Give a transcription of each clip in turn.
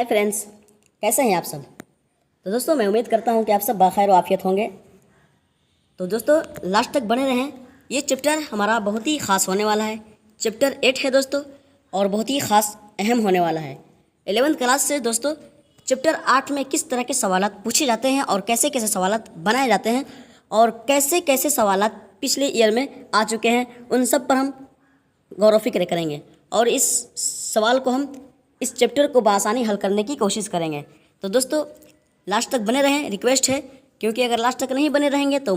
Hi friends, कैसे हैं आप सब। तो दोस्तों मैं उम्मीद करता हूं कि आप सब बाखैर और आफियत होंगे। तो दोस्तों लास्ट तक बने रहें, ये चैप्टर हमारा बहुत ही ख़ास होने वाला है। चैप्टर 8 है दोस्तों और बहुत ही ख़ास अहम होने वाला है। 11th क्लास से दोस्तों चैप्टर 8 में किस तरह के सवालात पूछे जाते हैं और कैसे कैसे सवालात बनाए जाते हैं और कैसे कैसे सवालात पिछले ईयर में आ चुके हैं, उन सब पर हम गौर व फिक्र करेंगे और इस सवाल को हम इस चैप्टर को बआसानी हल करने की कोशिश करेंगे। तो दोस्तों लास्ट तक बने रहें, रिक्वेस्ट है, क्योंकि अगर लास्ट तक नहीं बने रहेंगे तो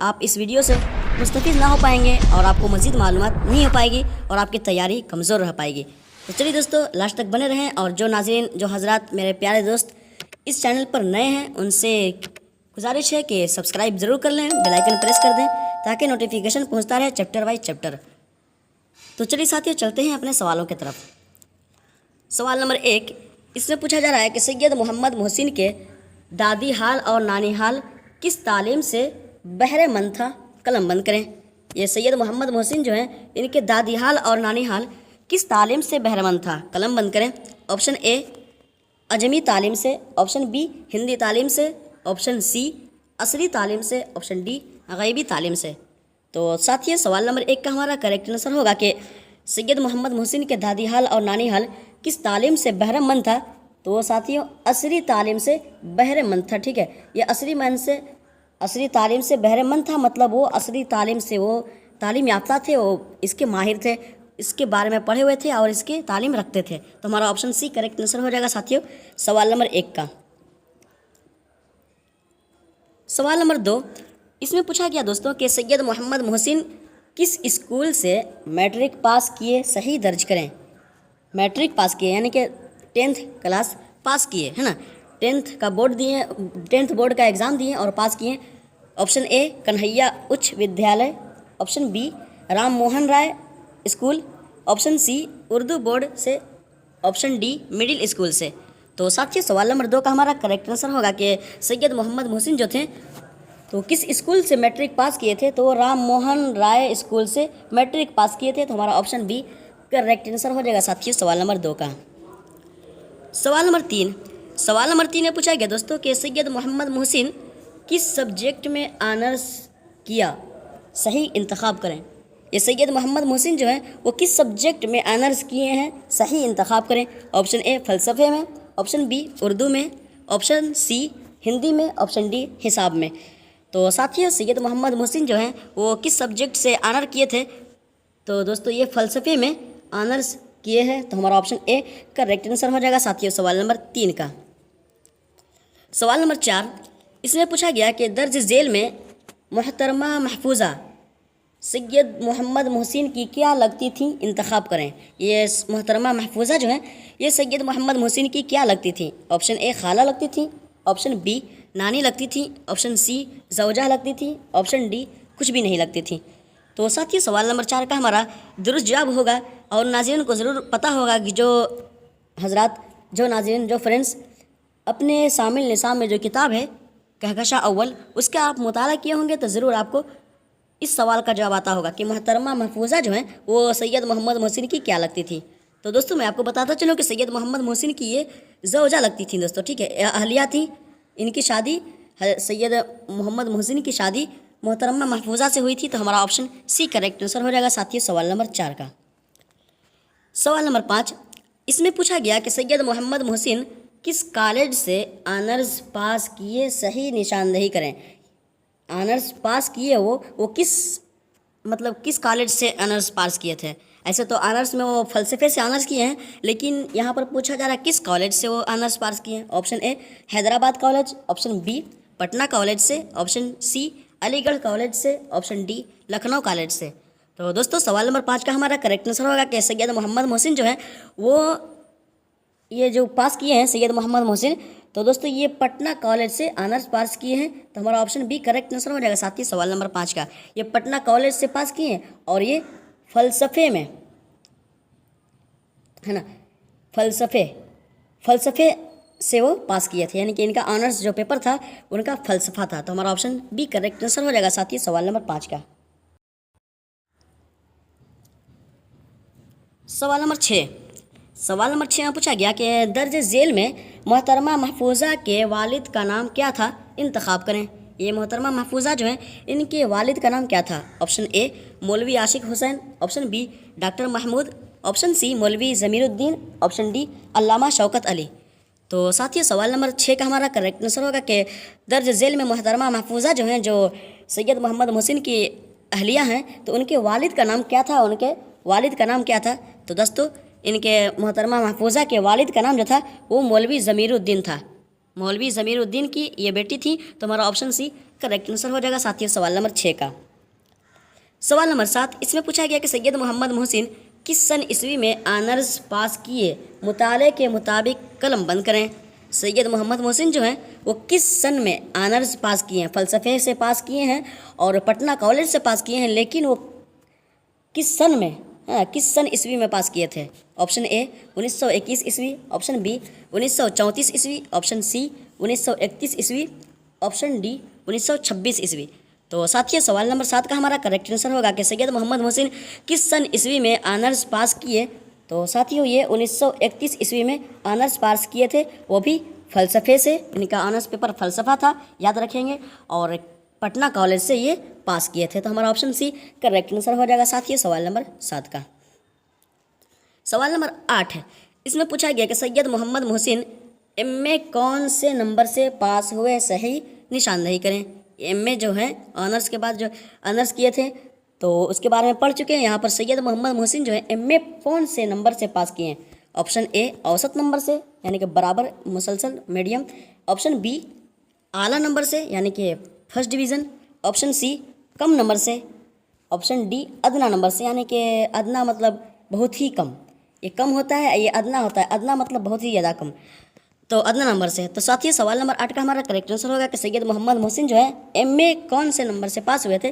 आप इस वीडियो से मुस्तफ़ीज़ ना हो पाएंगे और आपको मज़ीद मालूमात नहीं हो पाएगी और आपकी तैयारी कमज़ोर रह पाएगी। तो चलिए दोस्तों लास्ट तक बने रहें। और जो नाज़रीन, जो हज़रात, मेरे प्यारे दोस्त इस चैनल पर नए हैं, उनसे गुजारिश है कि सब्सक्राइब ज़रूर कर लें, बेल आइकन प्रेस कर दें ताकि नोटिफिकेशन पहुँचता रहे चैप्टर वाइज चैप्टर। तो चलिए साथियों चलते हैं अपने सवालों की तरफ। सवाल नंबर 1, इसमें पूछा जा रहा है कि सैयद मोहम्मद मोहसिन के दादी हाल और नानी हाल किस तालीम से बहरे मंद था, कलम बंद करें। ये सैयद मोहम्मद मोहसिन जो हैं, इनके दादी हाल और नानी हाल किस तालीम से बहरे मंद था, कलम बंद करें। ऑप्शन ए अजमी तालीम से, ऑप्शन बी हिंदी तालीम से, ऑप्शन सी असरी तालीम से, ऑप्शन डी गैबी तालीम से। तो साथियों सवाल नंबर 1 का हमारा करेक्ट आंसर होगा कि सैयद मोहम्मद मोहसिन के दादी हाल और नानी हाल किस तालीम से बहरमंद था। तो साथियों असरी तालीम से बहरमंद था। ठीक है, ये असरी तालीम से बहरमंद था, मतलब वो असरी तालीम से वो तालीम याफ्ता थे, वो इसके माहिर थे, इसके बारे में पढ़े हुए थे और इसके तालीम रखते थे। तो हमारा ऑप्शन सी करेक्ट आंसर हो जाएगा साथियों सवाल नंबर 1 का। सवाल नंबर 2, इसमें पूछा गया दोस्तों कि सैयद मोहम्मद मोहसिन किस स्कूल से मैट्रिक पास किए, सही दर्ज करें। मैट्रिक पास किए यानी कि 10th क्लास पास किए, है ना, 10th का बोर्ड दिए, 10th बोर्ड का एग्ज़ाम दिए और पास किए। ऑप्शन ए कन्हैया उच्च विद्यालय, option B Ram Mohan Rai school, option C Urdu board से, ऑप्शन डी मिडिल स्कूल से। तो साथियों सवाल नंबर 2 का हमारा करेक्ट आंसर होगा कि सैयद मोहम्मद मोहसिन जो थे तो किस स्कूल से मैट्रिक पास किए थे। तो राम मोहन राय स्कूल से मैट्रिक पास किए थे। तो हमारा ऑप्शन बी करेक्ट आंसर हो जाएगा साथियों सवाल नंबर 2 का। सवाल नंबर 3 में पूछा गया दोस्तों कि सैयद मोहम्मद मोहसिन किस सब्जेक्ट में ऑनर्स किया, सही इंतखाब करें। ये सैयद मोहम्मद मोहसिन जो है वो किस सब्जेक्ट में ऑनर्स किए हैं, सही इंतखाब करें। ऑप्शन ए फ़लसफ़े में, ऑप्शन बी उर्दू में, ऑप्शन सी हिंदी में, ऑप्शन डी हिसाब में। तो साथियों सैयद मोहम्मद मोहसिन जो हैं वो किस सब्जेक्ट से ऑनर किए थे। तो दोस्तों ये फ़लसफ़े में ऑनर्स किए हैं। तो हमारा ऑप्शन ए करेक्ट आंसर हो जाएगा साथियों सवाल नंबर 3 का। सवाल नंबर 4, इसमें पूछा गया कि दर्ज झेल में मोहतरमा महफूजा सैयद मोहम्मद मोहसिन की क्या लगती थी, इंतखाब करें। ये मोहतरमा महफूजा जो हैं ये सैयद मोहम्मद मोहसिन की क्या लगती थी। ऑप्शन ए खाला लगती थी, ऑप्शन बी नानी लगती थी, ऑप्शन सी ज़ौजा लगती थी, ऑप्शन डी कुछ भी नहीं लगती थी। तो साथियों सवाल नंबर 4 का हमारा दुरुस्त जवाब होगा और नाज़रीन को ज़रूर पता होगा कि जो हज़रात, जो नाज़रीन, जो फ्रेंड्स अपने शामिल निसाब में जो किताब है कहकशा अव्वल उसका आप मुताला किए होंगे तो ज़रूर आपको इस सवाल का जवाब आता होगा कि मोहतरमा महफूजा जो हैं वो सैयद मोहम्मद मोहसिन की क्या लगती थी। तो दोस्तों मैं आपको बताता चलूँ कि सैयद मोहम्मद मोहसिन की ये ज़ौजा लगती थी दोस्तों। ठीक है, अहलिया थी, इनकी शादी सैयद मोहम्मद मोहसिन की शादी मोहतरमा महफूजा से हुई थी। तो हमारा ऑप्शन सी करेक्ट आंसर हो जाएगा साथियों सवाल नंबर 4 का। सवाल नंबर 5, इसमें पूछा गया कि सैयद मोहम्मद मोहसिन किस कॉलेज से ऑनर्स पास किए, सही निशानदेही करें। ऑनर्स पास किए वो किस कॉलेज से ऑनर्स पास किए थे। ऐसे तो ऑनर्स में वो फ़लसफ़े से ऑनर्स किए हैं, लेकिन यहाँ पर पूछा जा रहा है किस कॉलेज से वो ऑनर्स पास किए हैं। Option A Hyderabad college, option B Patna college से, ऑप्शन सी अलीगढ़ कॉलेज से, ऑप्शन डी लखनऊ कॉलेज से। तो दोस्तों सवाल नंबर 5 का हमारा करेक्ट आंसर होगा कि सैयद मोहम्मद मोहसिन जो है वो ये जो पास किए हैं सैयद मोहम्मद मोहसिन, तो दोस्तों ये पटना कॉलेज से ऑनर्स पास किए हैं। तो हमारा ऑप्शन बी करेक्ट आंसर हो जाएगा साथियों सवाल नंबर 5 का। ये पटना कॉलेज से पास किए हैं और ये फ़लसफ़े में, है ना, फ़लसफ़े से वो पास किए थे, यानी कि इनका ऑनर्स जो पेपर था उनका फ़लसफ़ा था। तो हमारा ऑप्शन बी करेक्ट आंसर हो जाएगा साथियों सवाल नंबर 5 का। सवाल नंबर 6, सवाल नंबर 6 में पूछा गया कि दर्ज झेल में मोहतरमा महफूजा के वालिद का नाम क्या था, इंतखाब करें। ये मोहतरमा महफूजा जो है इनके वालिद का नाम क्या था। Option A Maulvi Ashiq Hussain, option B doctor Mahmood, option C Maulvi Zamiruddin, option D Allama Shaukat Ali. तो साथियों सवाल नंबर 6 का हमारा करेक्ट आंसर होगा कि दर्ज झेल में मोहतरमा महफूजा जो हैं, जो सैयद मोहम्मद मोहसिन की अहलिया हैं, तो उनके वालिद का नाम क्या था, उनके वालिद का नाम क्या था। तो दोस्तों इनके मोहतरमा महफूजा के वालिद का नाम जो था वो मौलवी ज़मीरुद्दीन था। मौलवी ज़मीरुद्दीन की ये बेटी थी। तो हमारा ऑप्शन सी करेक्ट आंसर हो जाएगा साथियों सवाल नंबर 6 का। सवाल नंबर 7 इसमें पूछा गया कि सैयद मोहम्मद मोहसिन किस सन ईस्वी में आनर्स पास किए, मुताले के मुताबिक कलम बंद करें। सैयद मोहम्मद मोहसिन जो हैं वो किस सन में आनर्स पास किए हैं, फ़लसफ़े से पास किए हैं और पटना कॉलेज से पास किए हैं, लेकिन वो किस सन में, किस सन ईस्वी में पास किए थे। ऑप्शन ए 1921 ईस्वी, ऑप्शन बी 1934 ईस्वी, ऑप्शन सी 1931 ईस्वी, ऑप्शन डी 1926 ईस्वी। तो साथियों सवाल नंबर 7 का हमारा करेक्ट आंसर होगा कि सैयद मोहम्मद मोहसिन किस सन ईस्वी में आनर्स पास किए। तो साथियों ये 1931 ईस्वी में आनर्स पास किए थे, वो भी फ़लसफ़े से। इनका ऑनर्स पेपर फ़लसफ़ा था, याद रखेंगे, और पटना कॉलेज से ये पास किए थे। तो हमारा ऑप्शन सी करेक्ट आंसर हो जाएगा साथियों सवाल नंबर 7 का। सवाल नंबर 8 है, इसमें पूछा गया कि सैयद मोहम्मद मोहसिन एमए कौन से नंबर से पास हुए, सही निशानदेही करें। एमए जो है ऑनर्स के बाद जो ऑनर्स किए थे तो उसके बारे में पढ़ चुके हैं। यहाँ पर सैयद मोहम्मद मोहसिन जो है एमए कौन से नंबर से पास किए हैं। ऑप्शन ए औसत नंबर से, यानी कि बराबर, मुसलसल, मीडियम। ऑप्शन बी आला नंबर से, यानी कि फर्स्ट डिवीज़न। ऑप्शन सी कम नंबर से। ऑप्शन डी अदना नंबर से, यानी कि अदना मतलब बहुत ही कम। ये कम होता है, ये अदना होता है। अदना मतलब बहुत ही ज़्यादा कम, तो अदना नंबर से। तो साथियों सवाल नंबर 8 का हमारा करेक्ट आंसर होगा कि सैयद मोहम्मद मोहसिन जो है एमए कौन से नंबर से पास हुए थे।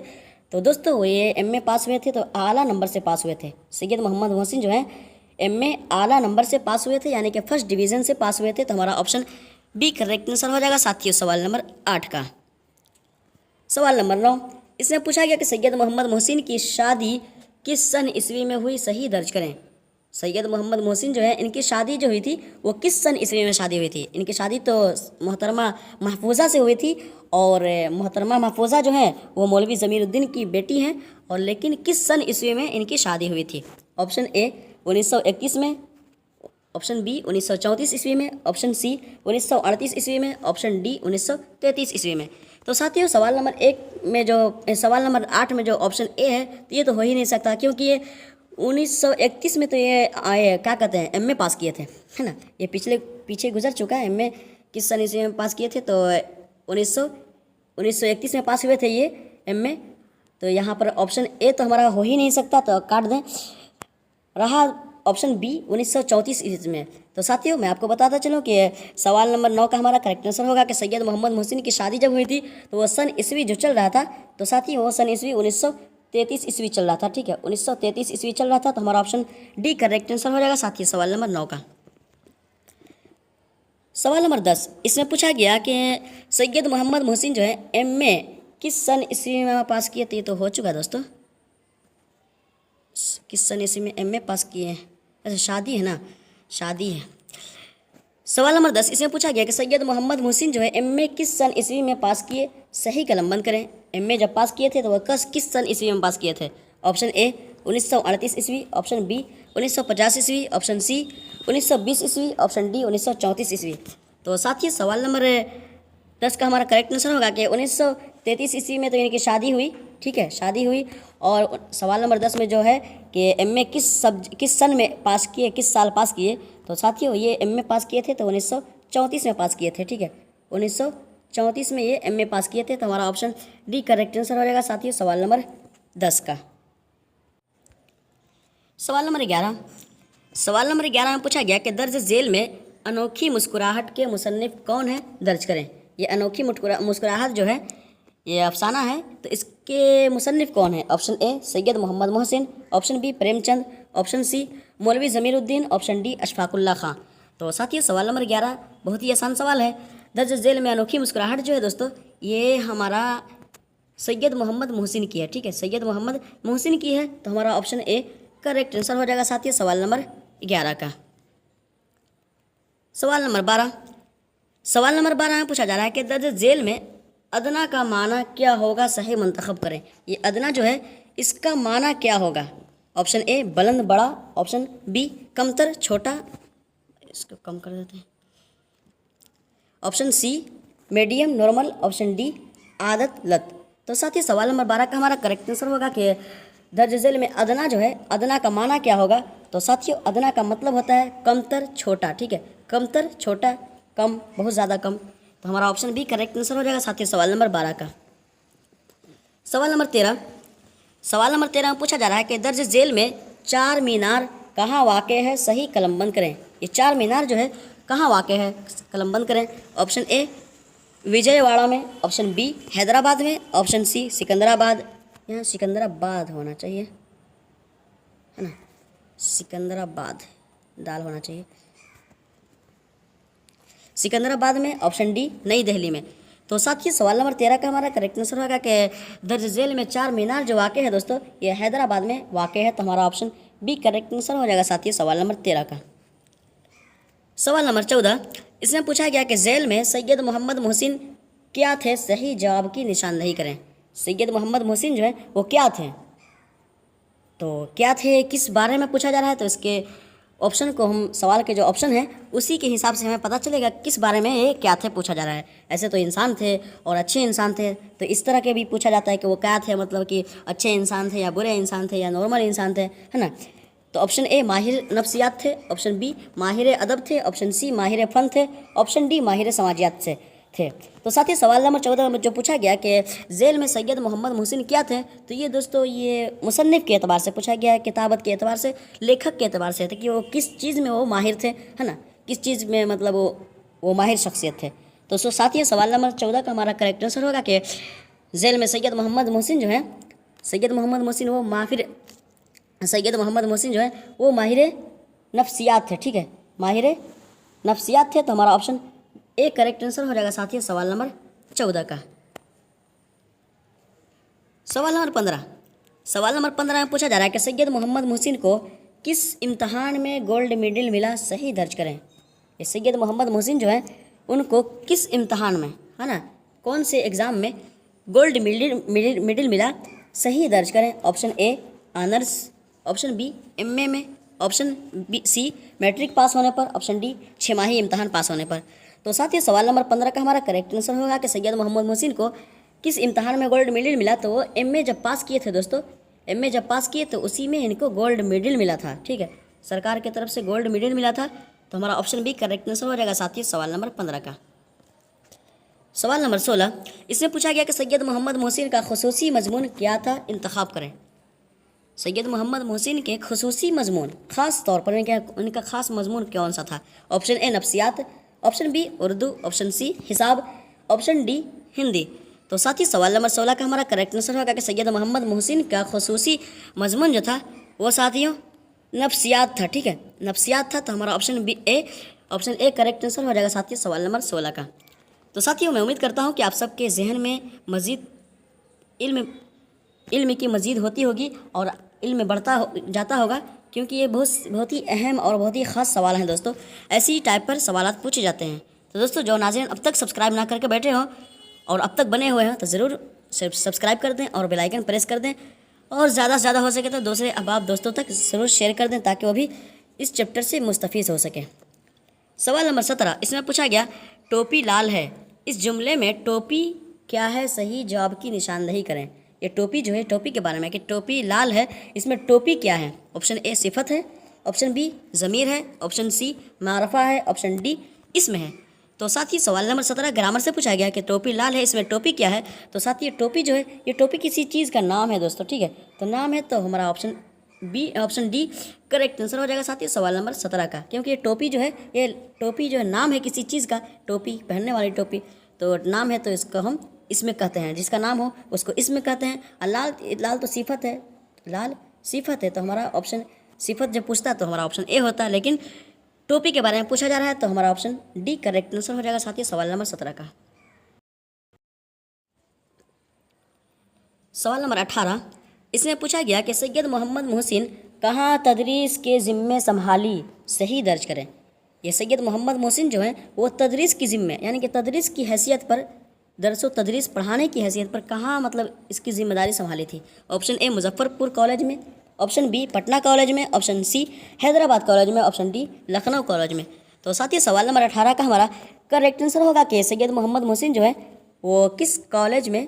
तो दोस्तों ये एमए पास हुए थे तो आला नंबर से पास हुए थे। सैयद मोहम्मद मोहसिन जो है एमए आला नंबर से पास हुए थे, यानी कि फर्स्ट डिवीज़न से पास हुए थे। तो हमारा ऑप्शन बी करेक्ट आंसर हो जाएगा साथियों सवाल नंबर 8 का। सवाल नंबर 9 इसमें पूछा गया कि सैयद मोहम्मद मोहसिन की शादी किस सन ईस्वी में हुई, सही दर्ज करें। सैयद मोहम्मद मोहसिन जो है इनकी शादी जो हुई थी वो किस सन ईस्वी में शादी हुई थी। इनकी शादी तो मोहतरमा महफूजा से हुई थी, और मोहतरमा महफूजा जो है वो मौलवी ज़मीरुद्दीन की बेटी हैं, और लेकिन किस सन ईस्वी में इनकी शादी हुई थी। ऑप्शन ए 1921 में, ऑप्शन बी 1934 ईस्वी में, ऑप्शन सी 1938 ईस्वी में, ऑप्शन डी 1933 ईस्वी में। तो साथियों सवाल नंबर 1 में जो सवाल नंबर 8 में जो ऑप्शन ए है तो ये तो हो ही नहीं सकता, क्योंकि ये 1931 में तो ये आए क्या कहते हैं एमए पास किए थे, है ना। ये पीछे गुजर चुका है। एमए किस सन ईस्वी में पास किए थे, तो 1931 में पास हुए थे ये एमए। तो यहाँ पर ऑप्शन ए तो हमारा हो ही नहीं सकता, तो काट दें। रहा ऑप्शन बी 1934 ईस्वी में। तो साथियों मैं आपको बताता चलूँ कि सवाल नंबर 9 का हमारा करेक्ट आंसर होगा कि सैयद मोहम्मद मोहसिन की शादी जब हुई थी तो वह सन ईस्वी जो चल रहा था, तो साथियों वो सन ईस्वी 1933 ईस्वी चल रहा था। ठीक है, 1933 ईस्वी चल रहा था। तो हमारा ऑप्शन डी करेक्ट आंसर हो जाएगा साथियों सवाल नंबर 9 का। सवाल नंबर 10 इसमें पूछा गया कि सैयद मोहम्मद मोहसिन जो है एमए किस सन ईस्वी में पास किए थे। ये तो हो चुका है दोस्तों, किस सन ईस्वी में एमए पास किए हैं। अच्छा शादी है ना, शादी है। सवाल नंबर 10 इसमें पूछा गया कि सैयद मोहम्मद मोहसिन जो है एमए किस सन ईस्वी में पास किए, सही कलम बंद करें। एमए जब पास किए थे तो वह किस सन ईस्वी में पास किए थे। ऑप्शन ए 1938 ईस्वी, ऑप्शन बी 1950 ईस्वी, ऑप्शन सी 1920 ईस्वी, ऑप्शन डी 1934 ईस्वी। तो साथियों सवाल नंबर 10 का हमारा करेक्ट आंसर होगा कि 1933 ईस्वी में तो इनकी शादी हुई। ठीक है, शादी हुई। और सवाल नंबर 10 में जो है कि एमए किस सन में पास किए, किस साल पास किए। तो साथियों ये एमए पास किए थे तो 1934 में पास किए थे। ठीक है, 1934 में ये एमए पास किए थे। तो हमारा ऑप्शन डी करेक्ट आंसर हो जाएगा साथियों सवाल नंबर 10 का। सवाल नंबर 11 में पूछा गया कि दर्ज झेल में अनोखी मुस्कुराहट के मुसन्निफ कौन है, दर्ज करें। ये अनोखी मुस्कुराहट जो है ये अफसाना है, तो इसके मुसन्निफ कौन है। Option A Syed Mohammad Mohsin, option B Premchand, option C Maulvi Zamiruddin, option D Ashfaqulla Khan. तो साथियों सवाल नंबर 11 बहुत ही आसान सवाल है। दर्ज झेल में अनोखी मुस्कुराहट जो है दोस्तों ये हमारा सैयद मोहम्मद मोहसिन की है। ठीक है, सैयद मोहम्मद मोहसिन की है। तो हमारा ऑप्शन ए करेक्ट आंसर हो जाएगा साथियों सवाल नंबर 11 का। सवाल नंबर 12 में पूछा जा रहा है कि दर्ज जेल में अदना का माना क्या होगा, सही मंतखब करें। ये अदना जो है इसका माना क्या होगा? ऑप्शन ए बुलंद बड़ा, ऑप्शन बी कमतर छोटा, इसको कम कर देते हैं, option C medium normal, option D आदत लत। तो साथ ही सवाल नंबर 12 का हमारा करेक्ट आंसर होगा कि दर्ज झेल में अदना जो है, अदना का माना क्या होगा? तो साथियों अदना का मतलब होता है कमतर छोटा, ठीक है, कमतर छोटा, कम, बहुत ज़्यादा कम। तो हमारा ऑप्शन बी करेक्ट आंसर हो जाएगा साथियों सवाल नंबर 12 का। सवाल नंबर 13 में पूछा जा रहा है कि दर्ज झेल में चार मीनार कहाँ वाक़ है, सही कलमबंद करें। ये चार मीनार जो है कहाँ वाक़ है, कलमबंद करें। ऑप्शन ए विजयवाड़ा में, ऑप्शन बी हैदराबाद में, ऑप्शन सी सिकंदराबाद, यहाँ सिकंदराबाद होना चाहिए, है ना, सिकंदराबाद दाल होना चाहिए, सिकंदराबाद में, ऑप्शन डी नई दिल्ली में। तो साथियों सवाल नंबर 13 का हमारा करेक्ट आंसर होगा कि दर्ज झेल में चार मीनार जो वाक़ है दोस्तों ये हैदराबाद में वाक़ है। तो हमारा ऑप्शन बी करेक्ट आंसर हो जाएगा साथियों सवाल नंबर 13 का। सवाल नंबर 14 इसमें पूछा गया कि जेल में सैयद मोहम्मद मोहसिन क्या थे, सही जवाब की निशानदेही करें। सैयद मोहम्मद मोहसिन जो है वो क्या थे, तो क्या थे किस बारे में पूछा जा रहा है। तो इसके ऑप्शन को हम, सवाल के जो ऑप्शन है उसी के हिसाब से हमें पता चलेगा किस बारे में ये क्या थे पूछा जा रहा है। ऐसे तो इंसान थे और अच्छे इंसान थे, तो इस तरह के भी पूछा जाता है कि वो क्या थे, मतलब कि अच्छे इंसान थे या बुरे इंसान थे या नॉर्मल इंसान थे, है ना। तो ऑप्शन ए माहिर नफ्सियात थे, ऑप्शन बी माहिर अदब थे, ऑप्शन सी माहिर फ़न थे, ऑप्शन डी माहिर समाजियात से थे। तो साथ ही सवाल नंबर 14 में जो पूछा गया कि जेल में सैयद मोहम्मद मोहसिन क्या थे, तो ये दोस्तों ये मुसन्निफ़ के एतबार से पूछा गया है, किताबत के एतबार से, लेखक के एतबार से थे कि वो किस चीज़ में वो माहिर थे, है ना, किस चीज़ में मतलब वो माहिर शख्सियत थे। तो साथ ही सवाल नंबर 14 का हमारा करेक्ट आंसर होगा कि जेल में सैयद मोहम्मद मोहसिन जो है, सैयद मोहम्मद मोहसिन वो माहिर नफ्सियात थे, ठीक है, माहिर नफ्सियात थे। तो हमारा ऑप्शन ए करेक्ट आंसर हो जाएगा साथियों सवाल नंबर 14 का। सवाल नंबर 15 में पूछा जा रहा है कि सैयद मोहम्मद मोहसिन को किस इम्तहान में गोल्ड मेडल मिला, सही दर्ज करें। ये सैयद मोहम्मद मोहसिन जो है उनको किस इम्तहान में, है ना, कौन से एग्ज़ाम में गोल्ड मेडल मिला, सही दर्ज करें। Option A honours, option B MA में, option B C matric pass होने पर, ऑप्शन डी छमाही इम्तहान पास होने पर। तो साथ ही सवाल नंबर 15 का हमारा करेक्ट आंसर होगा कि सैयद मोहम्मद मोहसिन को किस इम्तहान में गोल्ड मेडल मिला। तो वो एमए जब पास किए थे दोस्तों, एमए जब पास किए तो उसी में इनको गोल्ड मेडल मिला था, ठीक है, सरकार की तरफ से गोल्ड मेडल मिला था। तो हमारा ऑप्शन बी करेक्ट आंसर हो जाएगा साथ ही सवाल नंबर 15 का। सवाल नंबर 16 इसमें पूछा गया कि सैयद मोहम्मद मोहसिन का खुसूसी मजमून क्या था, इंतखाब करें। सैयद मोहम्मद मोहसिन के खुसूसी मजमून, ख़ास तौर पर उनका ख़ास मजमून कौन सा था। ऑप्शन ए नफ्सियात, option B Urdu, option C हिसाब, ऑप्शन डी हिंदी। तो साथ ही सवाल नंबर 16 का हमारा करेक्ट आंसर होगा कि सैयद मोहम्मद मोहसिन का खुसूसी मजमून जो था वो साथियों नफ्सियात था, ठीक है, नफ्सियात था। तो हमारा ऑप्शन ए करेक्ट आंसर हो जाएगा साथियों सवाल नंबर 16 का। तो साथियों मैं उम्मीद करता हूँ कि आप सबके जहन में मज़ीद इल्म की मज़ीद होती होगी और इल्म बढ़ता जाता होगा, क्योंकि ये बहुत ही अहम और बहुत ही ख़ास सवाल हैं दोस्तों। ऐसी टाइप पर सवालात पूछे जाते हैं। तो दोस्तों जो नाज़रीन अब तक सब्सक्राइब ना करके बैठे हों और अब तक बने हुए हैं तो ज़रूर सब्सक्राइब कर दें और बेल आइकन प्रेस कर दें, और ज़्यादा से ज़्यादा हो सके तो दूसरे अहबाब दोस्तों तक ज़रूर शेयर कर दें ताकि वो भी इस चैप्टर से मुस्तफ़ीज़ हो सके। सवाल नंबर 17 इसमें पूछा गया टोपी लाल है, इस जुमले में टोपी क्या है, सही जवाब की निशानदेही करें। ये टोपी जो है, टोपी के बारे में कि टोपी लाल है, इसमें टोपी क्या है। ऑप्शन ए सिफत है, ऑप्शन बी ज़मीर है, ऑप्शन सी मारफा है, ऑप्शन डी इसमें है। तो साथ ही सवाल नंबर 17 ग्रामर से पूछा गया कि टोपी लाल है, इसमें टोपी क्या है। तो साथ ही टोपी जो है ये टोपी किसी चीज़ का नाम है दोस्तों, ठीक है, तो नाम है। तो हमारा ऑप्शन डी करेक्ट आंसर हो जाएगा साथ ही सवाल नंबर 17 का, क्योंकि ये टोपी जो है नाम है किसी चीज़ का, टोपी पहनने वाली टोपी तो नाम है, तो इसको हम इसमें कहते हैं, जिसका नाम हो उसको इसमें कहते हैं। लाल तो सिफत है, लाल सिफत है, तो हमारा ऑप्शन सिफत जब पूछता है तो हमारा ऑप्शन ए होता है, लेकिन टोपी के बारे में पूछा जा रहा है तो हमारा ऑप्शन डी करेक्ट आंसर हो जाएगा साथ ही सवाल नंबर 17 का। सवाल नंबर 18 इसमें पूछा गया कि सैयद मोहम्मद मोहसिन कहाँ तदरीस के ज़िम्मे संभाली, सही दर्ज करें। ये सैयद मोहम्मद मोहसिन जो हैं वो तदरीस की ज़िम्मे यानी कि तदरीस की हैसियत पर दरस व तदरीस पढ़ाने की हैसियत पर कहाँ मतलब इसकी ज़िम्मेदारी संभाली थी? ऑप्शन ए मुजफ्फरपुर कॉलेज में, ऑप्शन बी पटना कॉलेज में, ऑप्शन सी हैदराबाद कॉलेज में, ऑप्शन डी लखनऊ कॉलेज में। तो साथ ही सवाल नंबर 18 का हमारा करेक्ट आंसर होगा कि सैयद मोहम्मद मोहसिन जो है वो किस कॉलेज में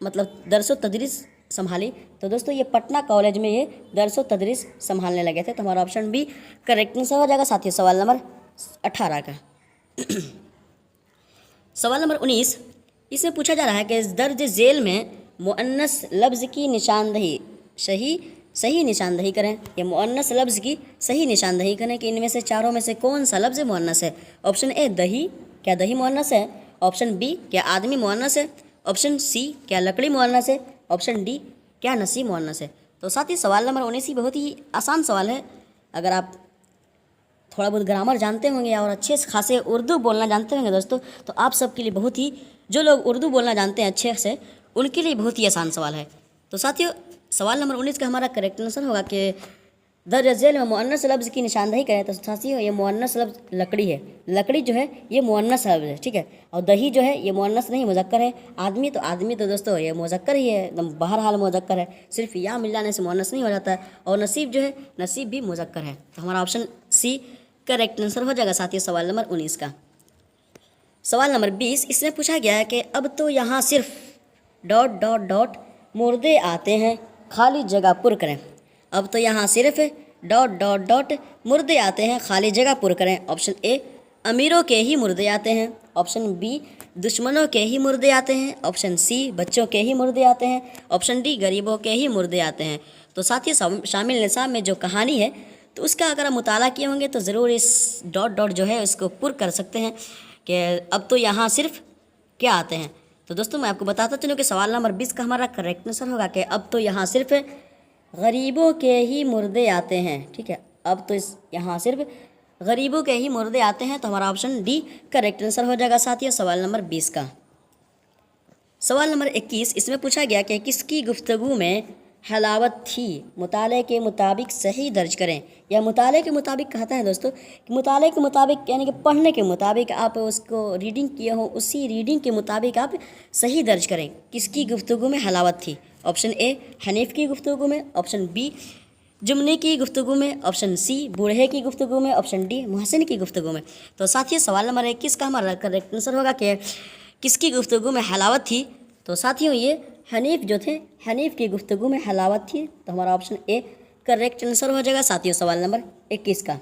मतलब दरस व तदरीस संभाली? तो दोस्तों ये पटना कॉलेज में ये दरस व तदरीस संभालने लगे थे। तो हमारा ऑप्शन बी करेक्ट आंसर हो जाएगा साथियों सवाल नंबर 18 का। सवाल नंबर 19, इसमें पूछा जा रहा है कि दर्ज झेल में मुअन्नस लफ्ज़ की निशानदही सही निशानदही करें। ये मुअन्नस लफ्ज़ की सही निशानदही करें कि इनमें से चारों में से कौन सा लफ्ज़ मुअन्नस है? ऑप्शन ए दही, क्या दही मुअन्नस है? ऑप्शन बी क्या आदमी मुअन्नस है? ऑप्शन सी क्या लकड़ी मुअन्नस है? ऑप्शन डी क्या नसी मुअन्नस है? तो साथ ही सवाल नंबर 19 ही बहुत ही आसान सवाल है। अगर आप थोड़ा बहुत ग्रामर जानते होंगे और अच्छे से खासे उर्दू बोलना जानते होंगे दोस्तों, तो आप सबके लिए बहुत ही, जो लोग उर्दू बोलना जानते हैं अच्छे से, उनके लिए बहुत ही आसान सवाल है। तो साथियों सवाल नंबर 19 का हमारा करेक्ट आंसर होगा कि दर्ज झेल में मुअन्नस लफ्ज़ की निशानदही करें। तो साथियों ये मुअन्नस लफ्ज़ लकड़ी है, लकड़ी जो है ये मुअन्नस लफ्ज़ है, ठीक है। और दही जो है ये मुअन्नस नहीं मुज़क्कर है। आदमी तो दोस्तों ये मुज़क्कर ही है, एकदम बहरहाल मुज़क्कर है, सिर्फ या मिल जाने से मुअन्नस नहीं हो जाता है। और नसीब जो है नसीब भी मुज़क्कर है। तो हमारा ऑप्शन सी करेक्ट आंसर हो जाएगा साथियों सवाल नंबर 19 का। सवाल नंबर 20, इसमें पूछा गया है कि अब तो यहाँ सिर्फ डॉट डॉट डॉट मुर्दे आते हैं, खाली जगह पुर करें। अब तो यहाँ सिर्फ डॉट डॉट डॉट मुर्दे आते हैं, खाली जगह पुर करें। ऑप्शन ए अमीरों के ही मुर्दे आते हैं, ऑप्शन बी दुश्मनों के ही मुर्दे आते हैं, ऑप्शन सी बच्चों के ही मुर्दे आते हैं, ऑप्शन डी गरीबों के ही मुर्दे आते हैं। तो साथियों शामिल निसाब में जो कहानी है तो उसका अगर आप मुताला किए होंगे तो ज़रूर इस डॉट डॉट जो है उसको पुर कर सकते हैं कि अब तो यहाँ सिर्फ क्या आते हैं। तो दोस्तों मैं आपको बताता चलूँ कि सवाल नंबर 20 का हमारा करेक्ट आंसर होगा कि अब तो यहाँ सिर्फ गरीबों के ही मुर्दे आते हैं, ठीक है। अब तो इस यहाँ सिर्फ गरीबों के ही मुर्दे आते हैं। तो हमारा ऑप्शन डी करेक्ट आंसर हो जाएगा साथियों सवाल नंबर 20 का। सवाल नंबर 21, इसमें पूछा गया कि किसकी गुफ्तगू में हलावत थी, मुताले के मुताबिक सही दर्ज करें। या मुताले के मुताबिक कहता है दोस्तों कि मुताले के मुताबिक यानी कि पढ़ने के मुताबिक आप उसको रीडिंग किए हो, उसी रीडिंग के मुताबिक आप सही दर्ज करें। किसकी गुफ्तगू में हलावत थी? ऑप्शन ए हनीफ की गुफ्तगू में, ऑप्शन बी जुमनी की गुफ्तगू में, ऑप्शन सी बूढ़े की गुफ्तगू में, ऑप्शन डी मोहसिन की गुफ्तगू में। तो साथियों सवाल नंबर 21 का हमारा करेक्ट आंसर होगा कि किसकी गुफ्तगू में हलावत थी। तो साथियों ये हनीफ जो थे, हनीफ की गुफ्तगू में हलावत थी। तो हमारा ऑप्शन ए करेक्ट आंसर हो जाएगा साथियों सवाल नंबर 21 का।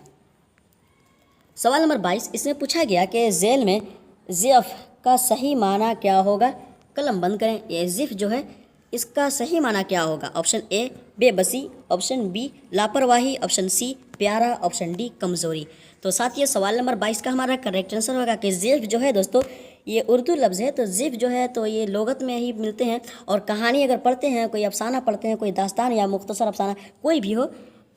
सवाल नंबर 22, इसमें पूछा गया कि झेल में ज़िफ़ का सही माना क्या होगा? कलम बंद करें। ये ज़िफ़ जो है इसका सही माना क्या होगा? ऑप्शन ए बेबसी, ऑप्शन बी लापरवाही, ऑप्शन सी प्यारा, ऑप्शन डी कमज़ोरी। तो साथियों सवाल नंबर 22 का हमारा करेक्ट आंसर होगा कि ज़िफ़ जो है दोस्तों ये उर्दू लफ्ज़ है। तो ज़िफ़ जो है तो ये लोगत में ही मिलते हैं। और कहानी अगर पढ़ते हैं, कोई अफसाना पढ़ते हैं, कोई दास्तान या मुख्तसर अफसाना कोई भी हो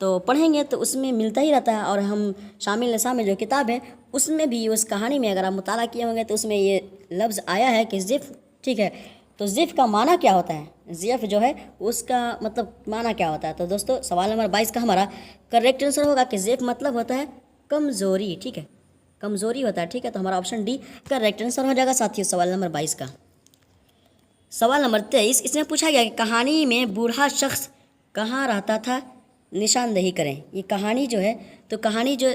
तो पढ़ेंगे तो उसमें मिलता ही रहता है। और हम शामिल निसाब में जो किताब है उसमें भी उस कहानी में अगर आप मुताला किए होंगे तो उसमें ये लफ्ज़ आया है कि ज़िफ़, ठीक है। तो ज़िफ़ का माना क्या होता है? ज़िफ़ जो है उसका मतलब माना क्या होता है? तो दोस्तों सवाल नंबर 22 का हमारा करेक्ट आंसर होगा कि ज़िफ़ मतलब होता है कमज़ोरी, ठीक है, कमज़ोरी होता है, ठीक है। तो हमारा ऑप्शन डी करेक्ट आंसर हो जाएगा साथियों सवाल नंबर 22 का। सवाल नंबर 23, इसमें पूछा गया कि कहानी में बूढ़ा शख्स कहाँ रहता था, निशानदही करें। ये कहानी जो है तो कहानी जो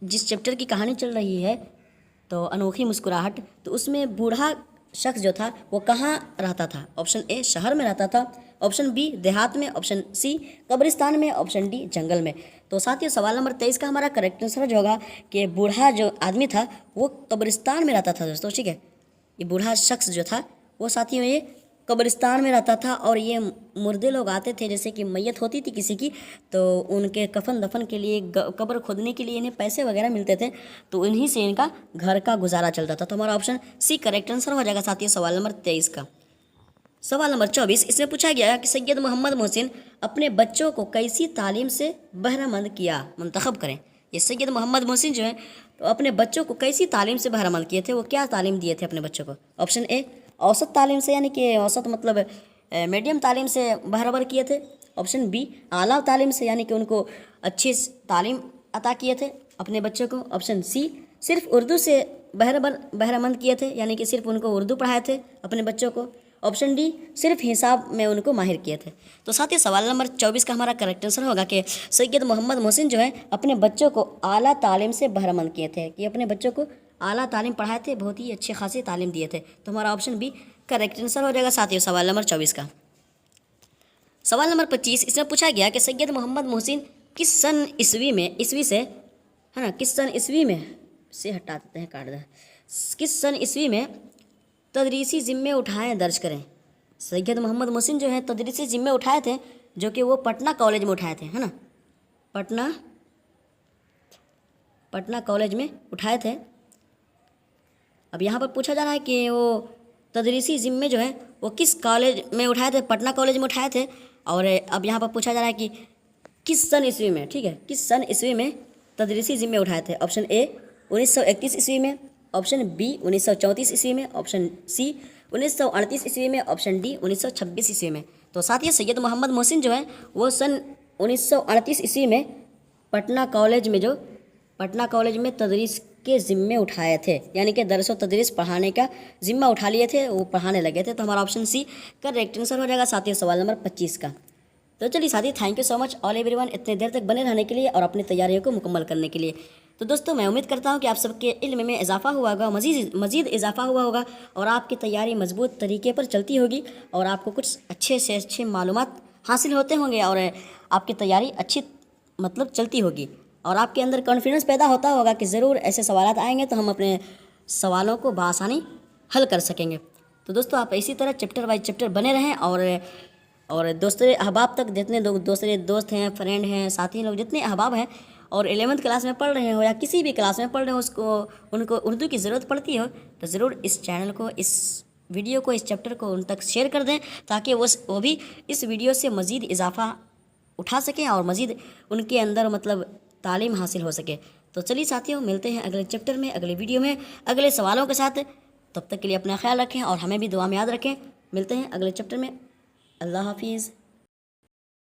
जिस चैप्टर की कहानी चल रही है तो अनोखी मुस्कुराहट, तो उसमें बूढ़ा शख्स जो था वो कहाँ रहता था? ऑप्शन ए शहर में रहता था, ऑप्शन बी देहात में, ऑप्शन सी कब्रिस्तान में, ऑप्शन डी जंगल में। तो साथियों सवाल नंबर 23 का हमारा करेक्ट आंसर जो होगा कि बूढ़ा जो आदमी था वो कब्रिस्तान में रहता था दोस्तों, ठीक है। ये बूढ़ा शख्स जो था वो साथियों ये कब्रिस्तान में रहता था। और ये मुर्दे लोग आते थे, जैसे कि मैयत होती थी किसी की तो उनके कफन दफन के लिए कब्र खोदने के लिए इन्हें पैसे वगैरह मिलते थे, तो इन्हीं से इनका घर का गुजारा चलता था। तो हमारा ऑप्शन सी करेक्ट आंसर हो जाएगा साथियों सवाल नंबर 23 का। सवाल नंबर 24, इसमें पूछा गया कि सैयद मोहम्मद मोहसिन अपने बच्चों को कैसी तालीम से बहरामंद किया, मुंतखब करें। ये सैयद मोहम्मद मोहसिन जो है तो अपने बच्चों को कैसी तालीम से बहरामंद किए थे, वो क्या तालीम दिए थे अपने बच्चों को? ऑप्शन ए औसत तालीम से, यानी कि औसत मतलब मीडियम तालीम से बहराबर किए थे। ऑप्शन बी आला तालीम से, यानी कि उनको अच्छी तालीम अता किए थे। अपने बच्चों को? ऑप्शन सी, सिर्फ उर्दू से बहरामंद किए थे, यानी कि सिर्फ उनको उर्दू पढ़ाए थे अपने बच्चों को। ऑप्शन डी, सिर्फ हिसाब में उनको माहिर किए थे। तो साथ ही सवाल नंबर 24 का हमारा करेक्ट आंसर होगा कि सैयद मोहम्मद मोहसिन जो है अपने बच्चों को आला तालीम से बहरामंद किए थे, कि अपने बच्चों को आला तालीम पढ़ाए थे, बहुत ही अच्छी खासी तालीम दिए थे। तो हमारा ऑप्शन बी करेक्ट आंसर हो जाएगा साथियों सवाल नंबर 24 का। सवाल नंबर 25, इसमें पूछा गया कि सैयद मोहम्मद मोहसिन किस सन ईस्वी में, ईस्वी से है ना, किस सन ईस्वी में से हटा देते हैं, काट दें, किस सन ईस्वी में तदरीसी ज़िम्मे उठाएँ दर्ज करें। सैयद मोहम्मद मोहसिन जो है तदरीसी ज़िम्मे उठाए थे, जो कि वो पटना कॉलेज में उठाए थे, है ना, पटना कॉलेज में उठाए थे। अब यहाँ पर पूछा जा रहा है कि वो तदरीसी ज़िम्मे जो है वो किस कॉलेज में उठाए थे, पटना कॉलेज में उठाए थे। और अब यहाँ पर पूछा जा रहा है कि किस सन ईस्वी में, ठीक है, किस सन ईस्वी में तदरीसी ज़िम्मे उठाए थे। ऑप्शन ए 1931 ईस्वी में, ऑप्शन बी 1934 ईस्वी में, ऑप्शन सी 1938 ईस्वी में, ऑप्शन डी 1926 ईस्वी में। तो साथ ही सैयद मोहम्मद मोहसिन जो है वो सन 1938 ईस्वी में पटना कॉलेज में तदरीस के ज़िम्मे उठाए थे, यानी कि दरस व तदरीस पढ़ाने का ज़िम्मा उठा लिए थे, वो पढ़ाने लगे थे। तो हमारा ऑप्शन सी करेक्ट आंसर हो जाएगा साथियों सवाल नंबर 25 का। तो चलिए साथी, thank you so much all everyone इतने देर तक बने रहने के लिए और अपनी तैयारियों को मुकम्मल करने के लिए। तो दोस्तों मैं उम्मीद करता हूँ कि आप सबके इल्म में इजाफा हुआ होगा, मज़ीद इजाफा हुआ होगा और आपकी तैयारी मजबूत तरीके पर चलती होगी और आपको कुछ अच्छे से अच्छे मालूमात हासिल होते होंगे और आपकी तैयारी अच्छी मतलब चलती होगी और आपके अंदर कॉन्फिडेंस पैदा होता होगा कि ज़रूर ऐसे सवाल आएंगे तो हम अपने सवालों को बआसानी हल कर सकेंगे। तो दोस्तों आप इसी तरह चैप्टर वाइज चैप्टर बने रहें और दूसरे अहबाब तक, जितने दूसरे दोस्त हैं, फ्रेंड हैं, साथी लोग जितने अहबाब हैं और 11वीं क्लास में पढ़ रहे हो या किसी भी क्लास में पढ़ रहे हो उनको उर्दू की ज़रूरत पड़ती हो तो ज़रूर इस चैनल को, इस वीडियो को, इस चैप्टर को उन तक शेयर कर दें ताकि वो भी इस वीडियो से मज़ीद इजाफा उठा सकें और मज़ीद उनके अंदर मतलब तालीम हासिल हो सके। तो चलिए साथियों, मिलते हैं अगले चैप्टर में, अगले वीडियो में, अगले सवालों के साथ। तब तक के लिए अपना ख्याल रखें और हमें भी दुआ में याद रखें। मिलते हैं अगले चैप्टर में। अल्लाह हाफिज़।